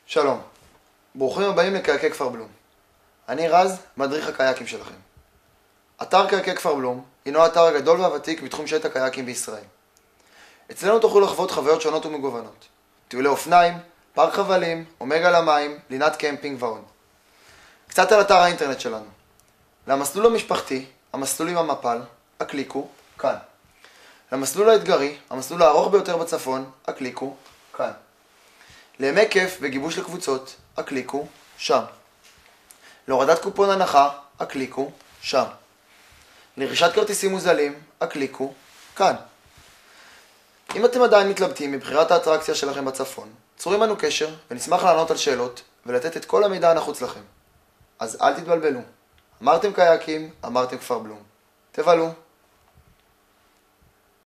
שלום, ברוכים הבאים לקייקי כפר בלום. אני רז, מדריך הקייקים שלכם. אתר קייקי כפר בלום הינו האתר הגדול והוותיק בתחום שייט הקייקים בישראל. אצלנו תוכלו לחוות חוויות שונות ומגוונות. טיולי אופניים, פארק חבלים, אומגה למים, לינת קמפינג ועוד. קצת על אתר האינטרנט שלנו. למסלול המשפחתי, המסלול עם המפל, הקליקו, כאן. למסלול האתגרי, המסלול הארוך ביותר בצפון, הקליקו, כאן. לימי כיף וגיבוש לקבוצות, הקליקו, שם. להורדת קופון הנחה, הקליקו, שם. לרכישת כרטיסים מוזלים, הקליקו, כאן. אם אתם עדיין מתלבטים מבחירת האטרקציה שלכם בצפון, צרו עמנו קשר ונשמח לענות על שאלות ולתת את כל המידע הנחוץ לכם. אז אל תתבלבלו. אמרתם קייקים, אמרתם כפר בלום. תבלו.